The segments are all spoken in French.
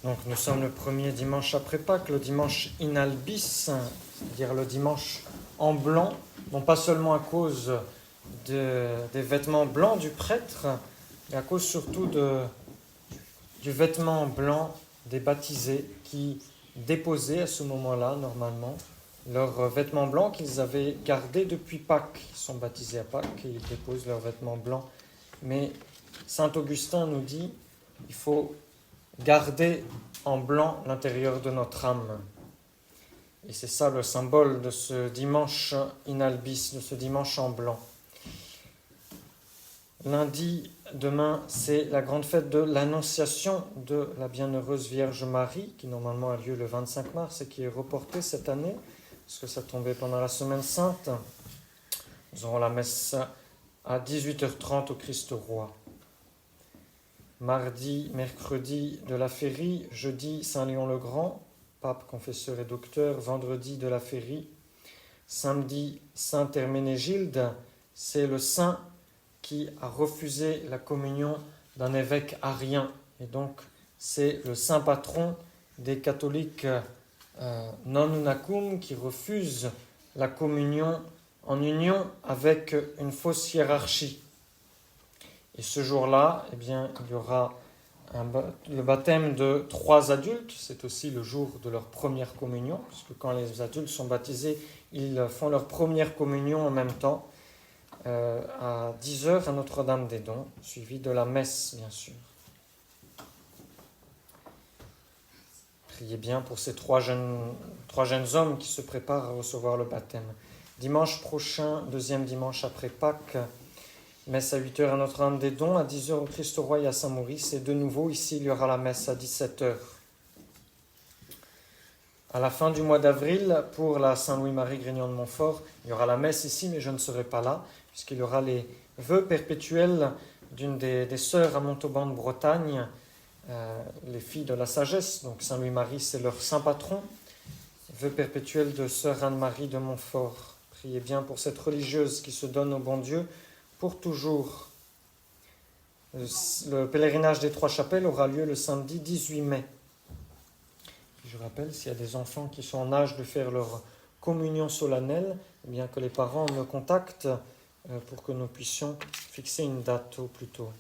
Donc nous sommes le premier dimanche après Pâques, le dimanche inalbis, c'est-à-dire le dimanche en blanc, non pas seulement à cause des vêtements blancs du prêtre, mais à cause surtout du vêtement blanc des baptisés qui déposaient à ce moment-là, normalement, leurs vêtements blancs qu'ils avaient gardés depuis Pâques. Ils sont baptisés à Pâques et ils déposent leurs vêtements blancs. Mais saint Augustin nous dit il faut garder en blanc l'intérieur de notre âme. Et c'est ça le symbole de ce dimanche inalbis, de ce dimanche en blanc. Lundi, demain, c'est la grande fête de l'Annonciation de la Bienheureuse Vierge Marie, qui normalement a lieu le 25 mars et qui est reportée cette année, parce que ça tombait pendant la Semaine Sainte. Nous aurons la messe à 18h30 au Christ Roi. Mardi, mercredi de la Férie, jeudi Saint-Léon le Grand, pape, confesseur et docteur, vendredi de la Férie, samedi Saint Herménégilde, c'est le saint qui a refusé la communion d'un évêque arien. Et donc, c'est le saint patron des catholiques non unacum qui refuse la communion en union avec une fausse hiérarchie. Et ce jour-là, eh bien, il y aura le baptême de 3 adultes. C'est aussi le jour de leur première communion, puisque quand les adultes sont baptisés, ils font leur première communion en même temps, à 10h à Notre-Dame-des-Dons, suivi de la messe, bien sûr. Priez bien pour ces trois jeunes hommes qui se préparent à recevoir le baptême. Dimanche prochain, deuxième dimanche après Pâques, messe à 8h à Notre-Dame-des-Dons, à 10h au Christ Roi et à Saint-Maurice, et de nouveau ici il y aura la messe à 17h. À la fin du mois d'avril, pour la Saint-Louis-Marie Grignon de Montfort, il y aura la messe ici, mais je ne serai pas là, puisqu'il y aura les vœux perpétuels d'une des sœurs à Montauban de Bretagne, les filles de la sagesse. Donc Saint-Louis-Marie, c'est leur saint patron. Vœux perpétuels de sœur Anne-Marie de Montfort. Priez bien pour cette religieuse qui se donne au bon Dieu pour toujours. Le pèlerinage des Trois Chapelles aura lieu le samedi 18 mai. Je rappelle, s'il y a des enfants qui sont en âge de faire leur communion solennelle, eh bien que les parents me contactent pour que nous puissions fixer une date au plus tôt.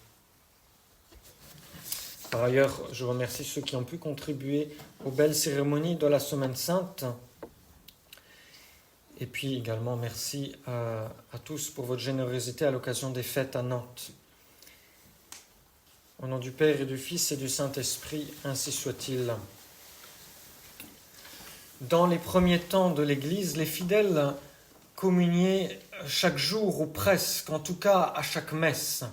Par ailleurs, je remercie ceux qui ont pu contribuer aux belles cérémonies de la Semaine Sainte. Et puis également, merci à tous pour votre générosité à l'occasion des fêtes à Nantes. Au nom du Père et du Fils et du Saint-Esprit, ainsi soit-il. Dans les premiers temps de l'Église, les fidèles communiaient chaque jour, ou presque, en tout cas à chaque messe.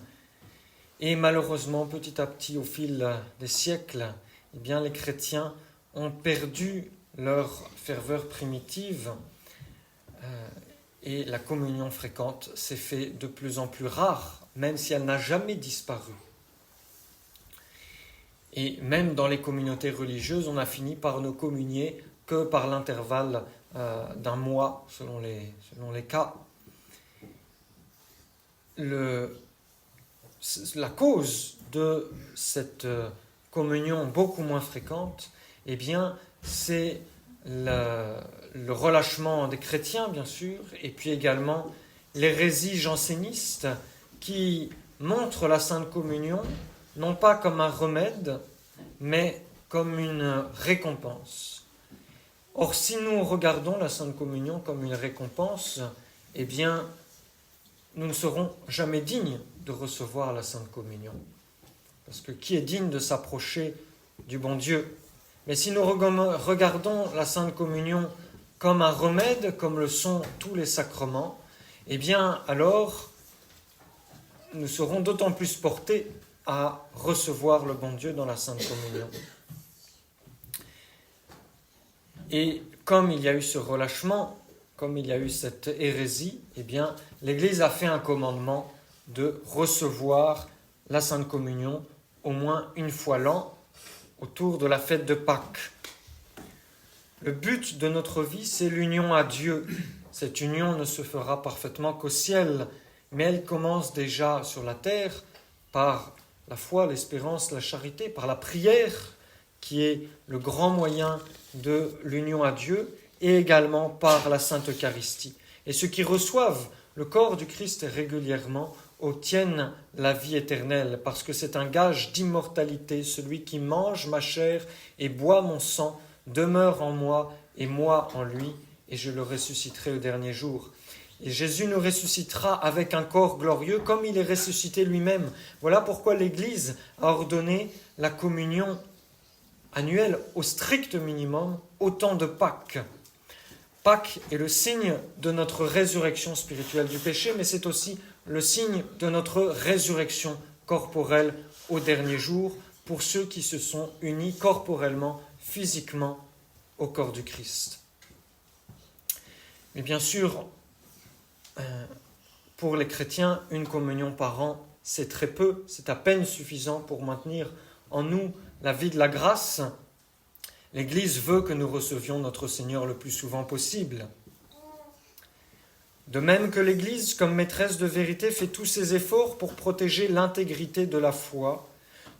Et malheureusement, petit à petit, au fil des siècles, eh bien, les chrétiens ont perdu leur ferveur primitive et la communion fréquente s'est faite de plus en plus rare, même si elle n'a jamais disparu. Et même dans les communautés religieuses, on a fini par ne communier que par l'intervalle d'un mois, selon les cas. La cause de cette communion beaucoup moins fréquente, eh bien, c'est le relâchement des chrétiens, bien sûr, et puis également l'hérésie janséniste qui montre la Sainte Communion non pas comme un remède, mais comme une récompense. Or, si nous regardons la Sainte Communion comme une récompense, eh bien, nous ne serons jamais dignes de recevoir la Sainte Communion. Parce que qui est digne de s'approcher du bon Dieu? Mais si nous regardons la Sainte Communion comme un remède, comme le sont tous les sacrements, eh bien, alors, nous serons d'autant plus portés à recevoir le bon Dieu dans la Sainte Communion. Et comme il y a eu ce relâchement, comme il y a eu cette hérésie, eh bien, l'Église a fait un commandement de recevoir la Sainte Communion au moins une fois l'an, autour de la fête de Pâques. Le but de notre vie, c'est l'union à Dieu. Cette union ne se fera parfaitement qu'au ciel, mais elle commence déjà sur la terre par la foi, l'espérance, la charité, par la prière qui est le grand moyen de l'union à Dieu, et également par la Sainte Eucharistie. Et ceux qui reçoivent le corps du Christ régulièrement obtiennent la vie éternelle, parce que c'est un gage d'immortalité. Celui qui mange ma chair et boit mon sang demeure en moi et moi en lui, et je le ressusciterai au dernier jour. Et Jésus nous ressuscitera avec un corps glorieux comme il est ressuscité lui-même. Voilà pourquoi l'Église a ordonné la communion annuelle au strict minimum au temps de Pâques. Pâques est le signe de notre résurrection spirituelle du péché, mais c'est aussi le signe de notre résurrection corporelle au dernier jour pour ceux qui se sont unis corporellement, physiquement au corps du Christ. Mais bien sûr, pour les chrétiens, une communion par an, c'est très peu, c'est à peine suffisant pour maintenir en nous la vie de la grâce. L'Église veut que nous recevions notre Seigneur le plus souvent possible. De même que l'Église, comme maîtresse de vérité, fait tous ses efforts pour protéger l'intégrité de la foi,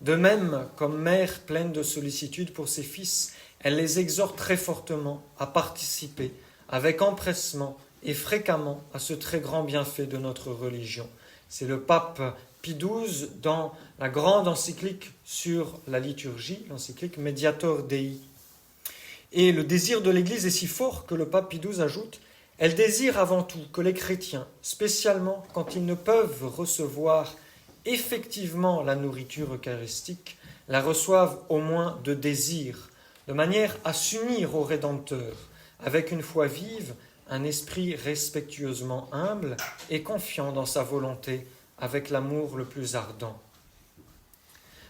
de même, comme mère pleine de sollicitude pour ses fils, elle les exhorte très fortement à participer avec empressement et fréquemment à ce très grand bienfait de notre religion. C'est le pape Pie XII dans la grande encyclique sur la liturgie, l'encyclique Mediator Dei. Et le désir de l'Église est si fort que le pape Pie XII ajoute « Elle désire avant tout que les chrétiens, spécialement quand ils ne peuvent recevoir effectivement la nourriture eucharistique, la reçoivent au moins de désir, de manière à s'unir au Rédempteur, avec une foi vive, un esprit respectueusement humble et confiant dans sa volonté, avec l'amour le plus ardent. »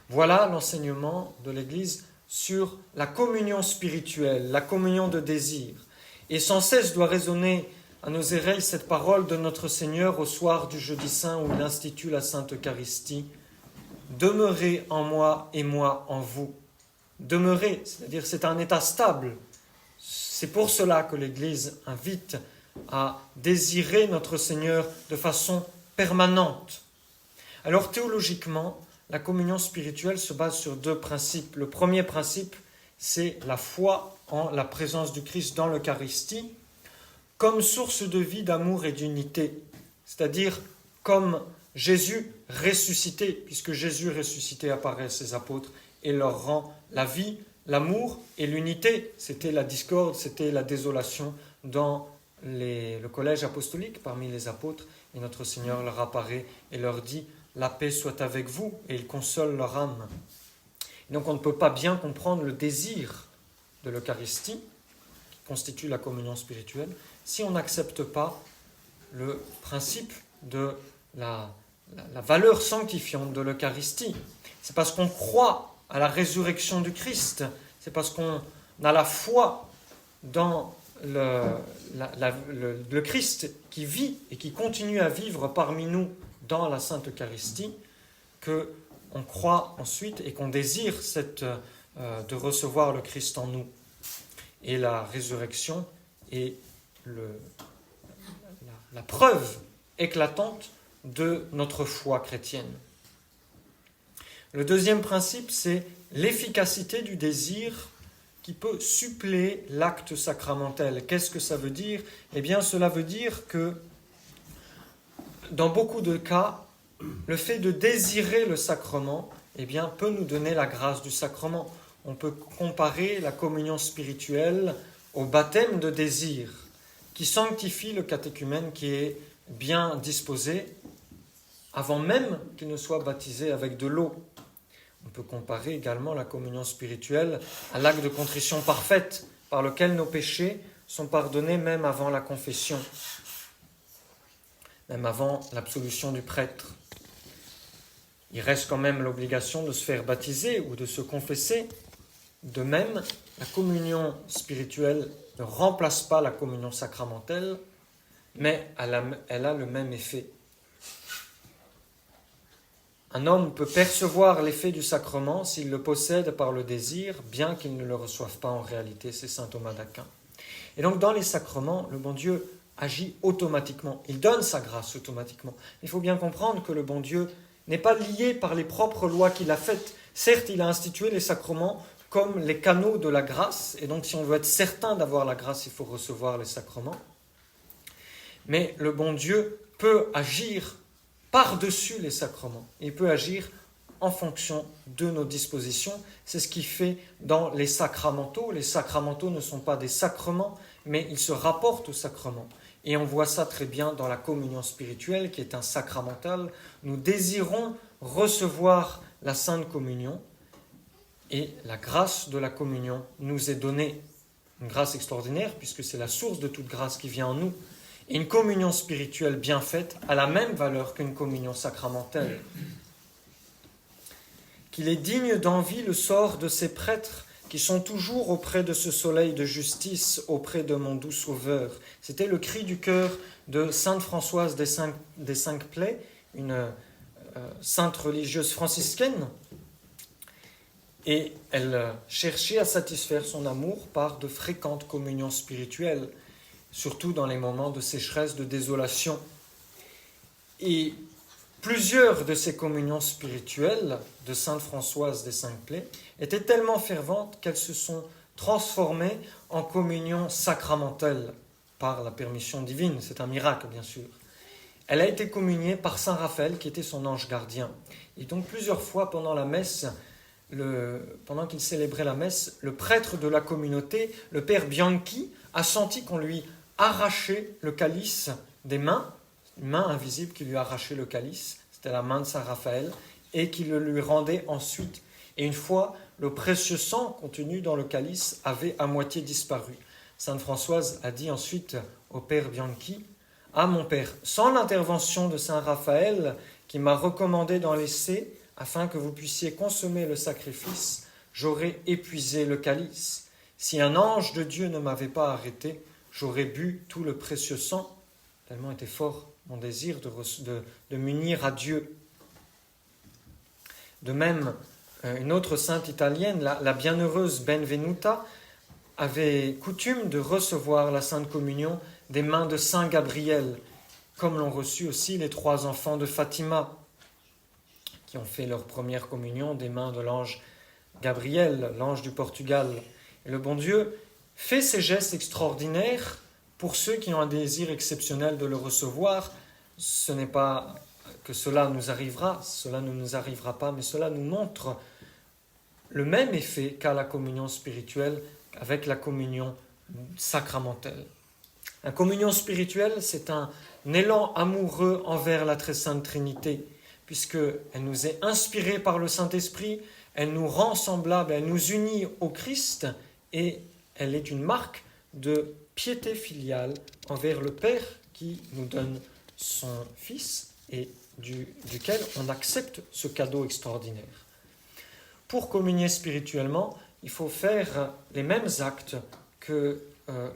Voilà l'enseignement de l'Église sur la communion spirituelle, la communion de désir. Et sans cesse doit résonner à nos oreilles cette parole de notre Seigneur au soir du jeudi saint où il institue la Sainte Eucharistie. « Demeurez en moi et moi en vous. » Demeurer, c'est-à-dire c'est un état stable. C'est pour cela que l'Église invite à désirer notre Seigneur de façon permanente. Alors théologiquement, la communion spirituelle se base sur deux principes. Le premier principe, c'est la foi en la présence du Christ dans l'Eucharistie comme source de vie, d'amour et d'unité. C'est-à-dire comme Jésus ressuscité, puisque Jésus ressuscité apparaît à ses apôtres et leur rend la vie, l'amour et l'unité. C'était la discorde, c'était la désolation dans le collège apostolique parmi les apôtres. Et notre Seigneur leur apparaît et leur dit « La paix soit avec vous » et il console leur âme. Et donc on ne peut pas bien comprendre le désir de l'Eucharistie, qui constitue la communion spirituelle, si on n'accepte pas le principe de la valeur sanctifiante de l'Eucharistie. C'est parce qu'on croit à la résurrection du Christ, c'est parce qu'on a la foi dans le Christ qui vit et qui continue à vivre parmi nous dans la Sainte Eucharistie, qu'on croit ensuite et qu'on désire de recevoir le Christ en nous. Et la résurrection est la preuve éclatante de notre foi chrétienne. Le deuxième principe, c'est l'efficacité du désir qui peut suppléer l'acte sacramentel. Qu'est-ce que ça veut dire ? Eh bien, cela veut dire que, dans beaucoup de cas, le fait de désirer le sacrement, eh bien, peut nous donner la grâce du sacrement. On peut comparer la communion spirituelle au baptême de désir, qui sanctifie le catéchumène qui est bien disposé, avant même qu'il ne soit baptisé avec de l'eau. On peut comparer également la communion spirituelle à l'acte de contrition parfaite, par lequel nos péchés sont pardonnés même avant la confession, même avant l'absolution du prêtre. Il reste quand même l'obligation de se faire baptiser ou de se confesser. De même, la communion spirituelle ne remplace pas la communion sacramentelle, mais elle a le même effet. Un homme peut percevoir l'effet du sacrement s'il le possède par le désir, bien qu'il ne le reçoive pas en réalité, c'est saint Thomas d'Aquin. Et donc dans les sacrements, le bon Dieu agit automatiquement, il donne sa grâce automatiquement. Il faut bien comprendre que le bon Dieu n'est pas lié par les propres lois qu'il a faites. Certes, il a institué les sacrements comme les canaux de la grâce. Et donc, si on veut être certain d'avoir la grâce, il faut recevoir les sacrements. Mais le bon Dieu peut agir par-dessus les sacrements. Il peut agir en fonction de nos dispositions. C'est ce qu'il fait dans les sacramentaux. Les sacramentaux ne sont pas des sacrements, mais ils se rapportent aux sacrements. Et on voit ça très bien dans la communion spirituelle, qui est un sacramental. Nous désirons recevoir la Sainte Communion, et la grâce de la communion nous est donnée. Une grâce extraordinaire, puisque c'est la source de toute grâce qui vient en nous. Et une communion spirituelle bien faite a la même valeur qu'une communion sacramentelle. Qu'il est digne d'envie le sort de ces prêtres qui sont toujours auprès de ce soleil de justice, auprès de mon doux Sauveur. C'était le cri du cœur de Sainte Françoise des Cinq Plaies, une sainte religieuse franciscaine, et elle cherchait à satisfaire son amour par de fréquentes communions spirituelles, surtout dans les moments de sécheresse, de désolation. Et plusieurs de ces communions spirituelles de Sainte Françoise des Cinq Plaies étaient tellement ferventes qu'elles se sont transformées en communion sacramentelle par la permission divine. C'est un miracle, bien sûr. Elle a été communiée par Saint Raphaël, qui était son ange gardien. Et donc plusieurs fois pendant la messe, pendant qu'il célébrait la messe, le prêtre de la communauté, le père Bianchi, a senti qu'on lui arrachait le calice des mains, une main invisible qui lui arrachait le calice, c'était la main de Saint Raphaël, et qui le lui rendait ensuite. Et une fois, le précieux sang contenu dans le calice avait à moitié disparu. Sainte Françoise a dit ensuite au père Bianchi: « Ah mon père, sans l'intervention de Saint Raphaël, qui m'a recommandé d'en laisser, afin que vous puissiez consommer le sacrifice, j'aurais épuisé le calice. Si un ange de Dieu ne m'avait pas arrêté, j'aurais bu tout le précieux sang. » Tellement était fort mon désir de m'unir à Dieu. De même, une autre sainte italienne, la bienheureuse Benvenuta, avait coutume de recevoir la Sainte Communion des mains de Saint Gabriel, comme l'ont reçu aussi les 3 enfants de Fatima, qui ont fait leur première communion des mains de l'ange Gabriel, l'ange du Portugal. Et le bon Dieu fait ces gestes extraordinaires pour ceux qui ont un désir exceptionnel de le recevoir. Ce n'est pas que cela nous arrivera, cela ne nous arrivera pas, mais cela nous montre le même effet qu'a la communion spirituelle avec la communion sacramentelle. La communion spirituelle, c'est un élan amoureux envers la très sainte Trinité, puisqu'elle nous est inspirée par le Saint-Esprit, elle nous rend semblables, elle nous unit au Christ, et elle est une marque de piété filiale envers le Père qui nous donne son Fils et duquel on accepte ce cadeau extraordinaire. Pour communier spirituellement, il faut faire les mêmes actes que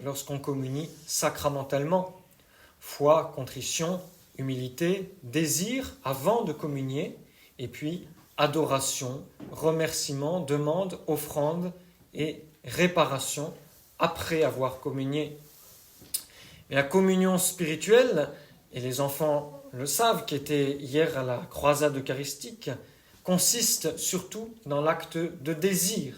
lorsqu'on communie sacramentellement. Foi, contrition, humilité, désir avant de communier, et puis adoration, remerciement, demande, offrande et réparation après avoir communié. Mais la communion spirituelle, et les enfants le savent, qui étaient hier à la croisade eucharistique, consiste surtout dans l'acte de désir.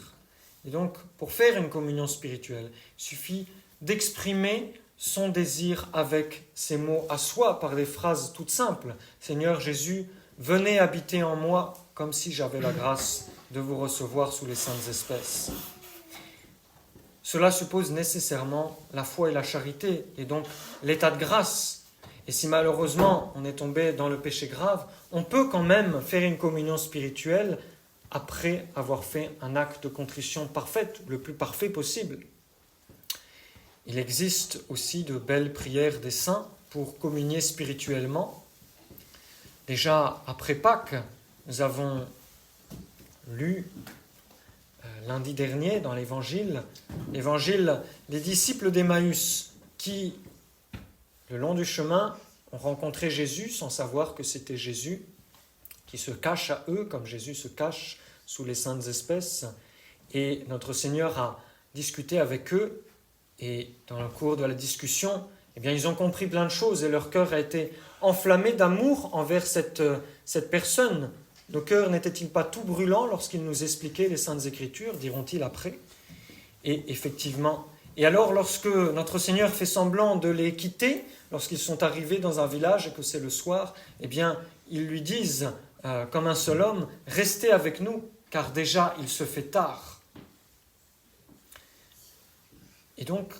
Et donc, pour faire une communion spirituelle, il suffit d'exprimer son désir avec ses mots à soi, par des phrases toutes simples. « Seigneur Jésus, venez habiter en moi, comme si j'avais la grâce de vous recevoir sous les saintes espèces. » Cela suppose nécessairement la foi et la charité, et donc l'état de grâce. Et si malheureusement on est tombé dans le péché grave, on peut quand même faire une communion spirituelle après avoir fait un acte de contrition parfaite, le plus parfait possible. Il existe aussi de belles prières des saints pour communier spirituellement. Déjà après Pâques, nous avons lu lundi dernier dans l'évangile, les disciples d'Emmaüs qui, le long du chemin, ont rencontré Jésus sans savoir que c'était Jésus, qui se cache à eux comme Jésus se cache sous les saintes espèces. Et notre Seigneur a discuté avec eux, et dans le cours de la discussion, ils ont compris plein de choses et leur cœur a été enflammé d'amour envers cette personne Nos cœurs n'étaient-ils pas tout brûlants lorsqu'il nous expliquait les Saintes Écritures, diront-ils après? Et effectivement, et alors lorsque notre Seigneur fait semblant de les quitter, lorsqu'ils sont arrivés dans un village et que c'est le soir, eh bien, ils lui disent, comme un seul homme, « Restez avec nous, car déjà il se fait tard. » Et donc,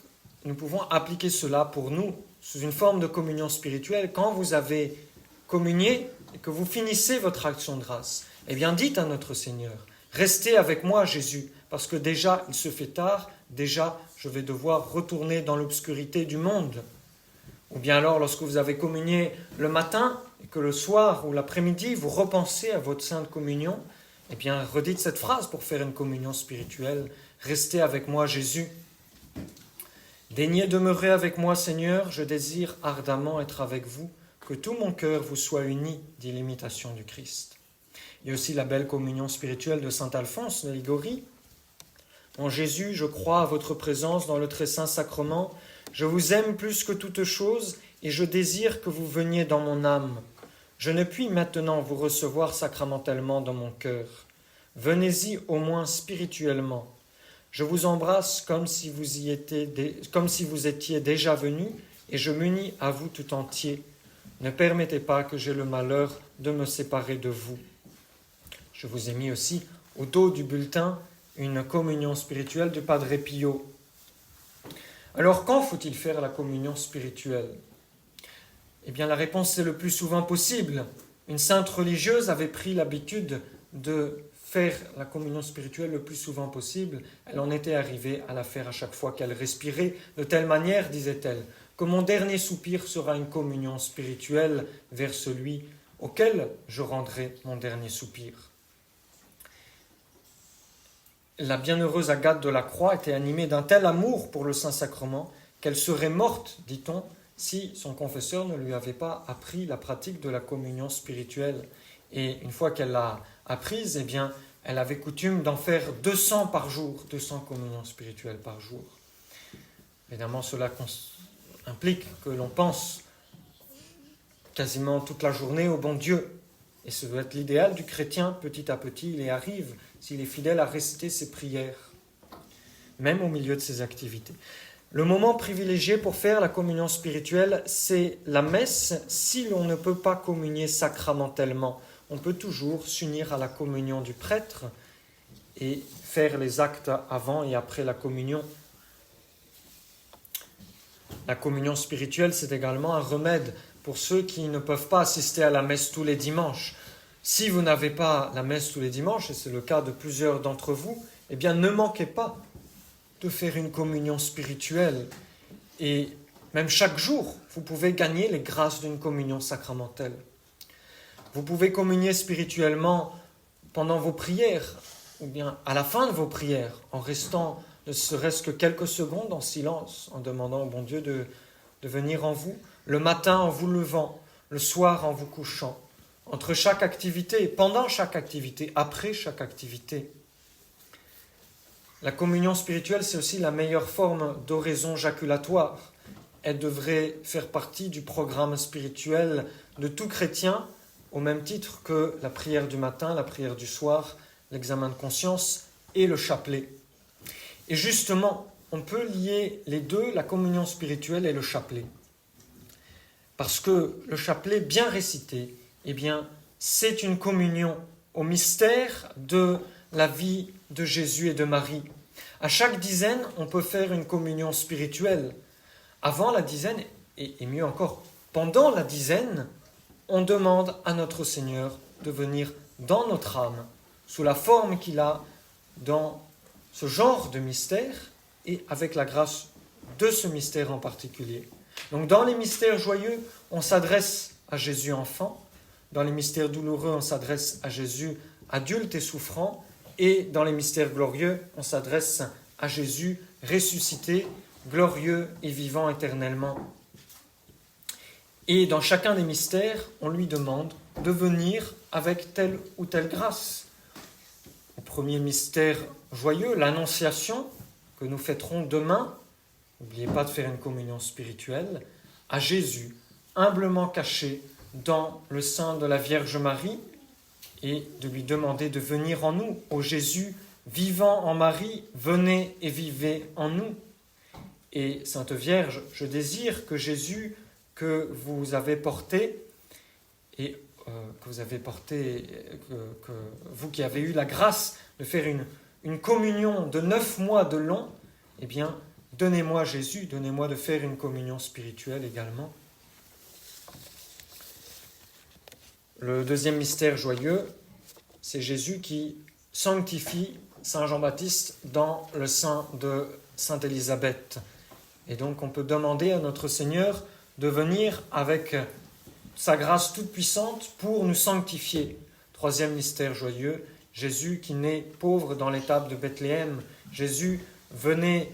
nous pouvons appliquer cela pour nous, sous une forme de communion spirituelle. Quand vous avez communié et que vous finissez votre action de grâce, eh bien, dites à notre Seigneur, « Restez avec moi, Jésus, parce que déjà il se fait tard, déjà je vais devoir retourner dans l'obscurité du monde. » Ou bien alors, lorsque vous avez communié le matin et que le soir ou l'après-midi, vous repensez à votre sainte communion, eh bien, redites cette phrase pour faire une communion spirituelle. « Restez avec moi, Jésus. » Daignez demeurer avec moi, Seigneur, je désire ardemment être avec vous, que tout mon cœur vous soit uni, dit l'imitation du Christ. Il y a aussi la belle communion spirituelle de saint Alphonse de Liguori. En Jésus, je crois à votre présence dans le très saint sacrement. Je vous aime plus que toute chose et je désire que vous veniez dans mon âme. Je ne puis maintenant vous recevoir sacramentellement dans mon cœur. Venez-y au moins spirituellement. Je vous embrasse comme si vous étiez déjà venu et je m'unis à vous tout entier. Ne permettez pas que j'aie le malheur de me séparer de vous. Je vous ai mis aussi au dos du bulletin une communion spirituelle du Padre Pio. Alors, quand faut-il faire la communion spirituelle? Eh bien, la réponse c'est le plus souvent possible. Une sainte religieuse avait pris l'habitude de faire la communion spirituelle le plus souvent possible. Elle en était arrivée à la faire à chaque fois qu'elle respirait. De telle manière, disait-elle, que mon dernier soupir sera une communion spirituelle vers celui auquel je rendrai mon dernier soupir. La bienheureuse Agathe de la Croix était animée d'un tel amour pour le Saint-Sacrement qu'elle serait morte, dit-on, si son confesseur ne lui avait pas appris la pratique de la communion spirituelle. Et une fois qu'elle l'a apprise, eh bien, elle avait coutume d'en faire 200 par jour, 200 communions spirituelles par jour. Évidemment, cela implique que l'on pense quasiment toute la journée au bon Dieu. Et ce doit être l'idéal du chrétien. Petit à petit, il y arrive, s'il est fidèle à réciter ses prières, même au milieu de ses activités. Le moment privilégié pour faire la communion spirituelle, c'est la messe. Si l'on ne peut pas communier sacramentellement, on peut toujours s'unir à la communion du prêtre et faire les actes avant et après la communion. La communion spirituelle, c'est également un remède pour ceux qui ne peuvent pas assister à la messe tous les dimanches. Si vous n'avez pas la messe tous les dimanches, et c'est le cas de plusieurs d'entre vous, eh bien ne manquez pas de faire une communion spirituelle. Et même chaque jour, vous pouvez gagner les grâces d'une communion sacramentelle. Vous pouvez communier spirituellement pendant vos prières, ou bien à la fin de vos prières, en restant ne serait-ce que quelques secondes en silence, en demandant au bon Dieu de venir en vous, le matin en vous levant, le soir en vous couchant, entre chaque activité, pendant chaque activité, après chaque activité. La communion spirituelle, c'est aussi la meilleure forme d'oraison jaculatoire. Elle devrait faire partie du programme spirituel de tout chrétien, au même titre que la prière du matin, la prière du soir, l'examen de conscience et le chapelet. Et justement, on peut lier les deux, la communion spirituelle et le chapelet. Parce que le chapelet bien récité, eh bien, c'est une communion au mystère de la vie de Jésus et de Marie. À chaque dizaine, on peut faire une communion spirituelle. Avant la dizaine, et mieux encore, pendant la dizaine, on demande à notre Seigneur de venir dans notre âme, sous la forme qu'il a dans ce genre de mystère, et avec la grâce de ce mystère en particulier. Donc dans les mystères joyeux, on s'adresse à Jésus enfant. Dans les mystères douloureux, on s'adresse à Jésus adulte et souffrant. Et dans les mystères glorieux, on s'adresse à Jésus ressuscité, glorieux et vivant éternellement. Et dans chacun des mystères, on lui demande de venir avec telle ou telle grâce. Au premier mystère joyeux, l'Annonciation, que nous fêterons demain, n'oubliez pas de faire une communion spirituelle, à Jésus, humblement caché dans le sein de la Vierge Marie, et de lui demander de venir en nous. Ô Jésus, vivant en Marie, venez et vivez en nous. Et Sainte Vierge, je désire que Jésus, que vous avez porté, et que vous qui avez eu la grâce de faire une communion de 9 mois de long, eh bien, donnez-moi Jésus, donnez-moi de faire une communion spirituelle également. Le deuxième mystère joyeux, c'est Jésus qui sanctifie Saint Jean-Baptiste dans le sein de Sainte Élisabeth. Et donc on peut demander à notre Seigneur de venir avec sa grâce toute puissante pour nous sanctifier. Troisième mystère joyeux, Jésus qui naît pauvre dans l'étable de Bethléem. Jésus, venez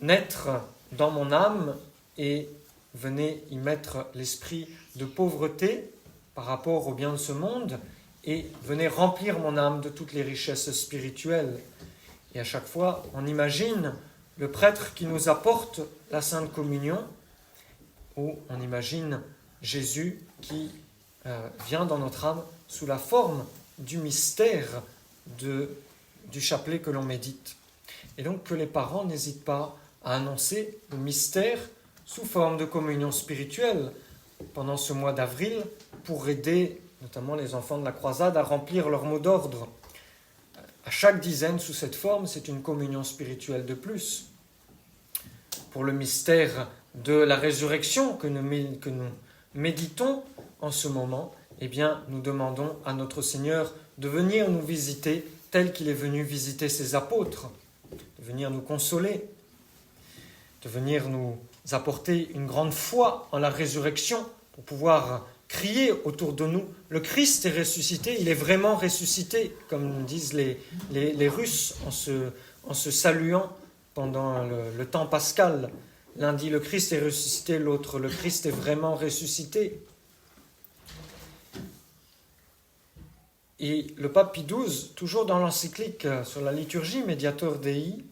naître dans mon âme et venez y mettre l'esprit de pauvreté par rapport au bien de ce monde et venez remplir mon âme de toutes les richesses spirituelles. Et à chaque fois, on imagine le prêtre qui nous apporte la Sainte Communion, ou on imagine Jésus qui vient dans notre âme sous la forme du mystère du chapelet que l'on médite. Et donc que les parents n'hésitent pas à annoncer le mystère sous forme de communion spirituelle pendant ce mois d'avril pour aider notamment les enfants de la croisade à remplir leur mot d'ordre. À chaque dizaine sous cette forme, c'est une communion spirituelle de plus. Pour le mystère de la résurrection que nous méditons en ce moment, eh bien, nous demandons à notre Seigneur de venir nous visiter tel qu'il est venu visiter ses apôtres, de venir nous consoler, de venir nous apporter une grande foi en la résurrection pour pouvoir crier autour de nous, le Christ est ressuscité, il est vraiment ressuscité, comme disent les Russes en se saluant pendant le temps pascal. L'un dit le Christ est ressuscité, l'autre le Christ est vraiment ressuscité. Et le pape Pie XII, toujours dans l'encyclique sur la liturgie Mediator Dei,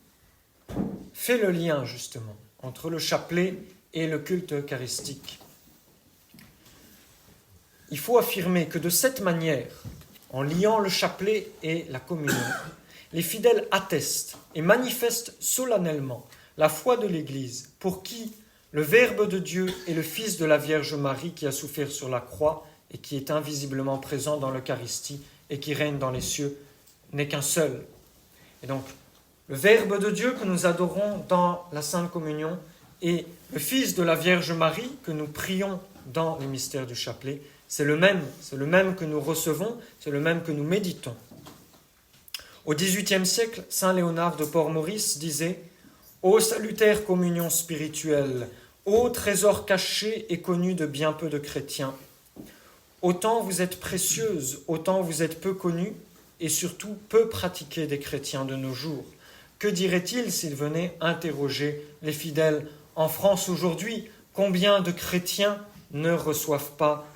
fait le lien justement entre le chapelet et le culte eucharistique. Il faut affirmer que de cette manière, en liant le chapelet et la communion, les fidèles attestent et manifestent solennellement la foi de l'Église, pour qui le Verbe de Dieu est le Fils de la Vierge Marie qui a souffert sur la croix et qui est invisiblement présent dans l'Eucharistie et qui règne dans les cieux, n'est qu'un seul. Et donc, le Verbe de Dieu que nous adorons dans la Sainte Communion et le Fils de la Vierge Marie que nous prions dans les mystères du chapelet, c'est le même que nous recevons, c'est le même que nous méditons. Au XVIIIe siècle, saint Léonard de Port-Maurice disait « Ô salutaire communion spirituelle, ô trésor caché et connu de bien peu de chrétiens, autant vous êtes précieuse, autant vous êtes peu connue et surtout peu pratiquée des chrétiens de nos jours. Que dirait-il s'il venait interroger les fidèles en France aujourd'hui? Combien de chrétiens ne reçoivent pas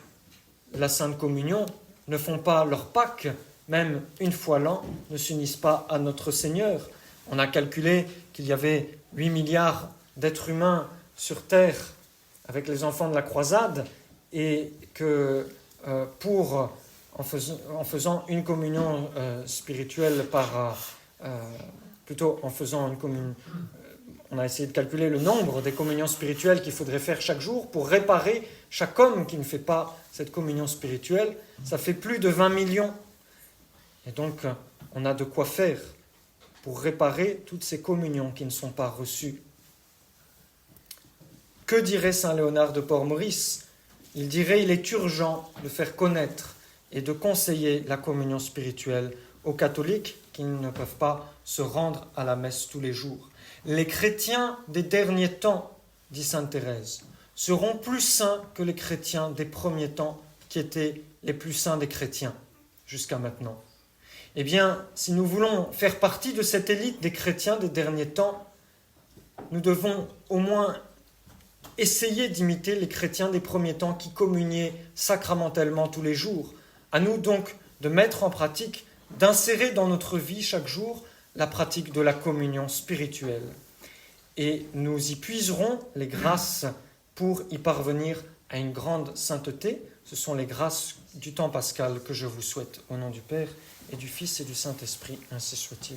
la Sainte Communion, ne font pas leur Pâques, même une fois l'an, ne s'unissent pas à notre Seigneur. On a calculé qu'il y avait 8 milliards d'êtres humains sur Terre avec les enfants de la croisade et que en faisant une communion spirituelle plutôt en faisant une communion, on a essayé de calculer le nombre des communions spirituelles qu'il faudrait faire chaque jour pour réparer chaque homme qui ne fait pas cette communion spirituelle. Ça fait plus de 20 millions. Et donc, on a de quoi faire pour réparer toutes ces communions qui ne sont pas reçues. Que dirait saint Léonard de Port-Maurice? Il dirait il est urgent de faire connaître et de conseiller la communion spirituelle aux catholiques qui ne peuvent pas se rendre à la messe tous les jours. Les chrétiens des derniers temps, dit sainte Thérèse, seront plus saints que les chrétiens des premiers temps qui étaient les plus saints des chrétiens jusqu'à maintenant. Eh bien, si nous voulons faire partie de cette élite des chrétiens des derniers temps, nous devons au moins essayer d'imiter les chrétiens des premiers temps qui communiaient sacramentellement tous les jours. À nous donc de mettre en pratique, d'insérer dans notre vie chaque jour la pratique de la communion spirituelle. Et nous y puiserons les grâces pour y parvenir à une grande sainteté. Ce sont les grâces du temps pascal que je vous souhaite au nom du Père et du Fils et du Saint-Esprit, ainsi soit-il.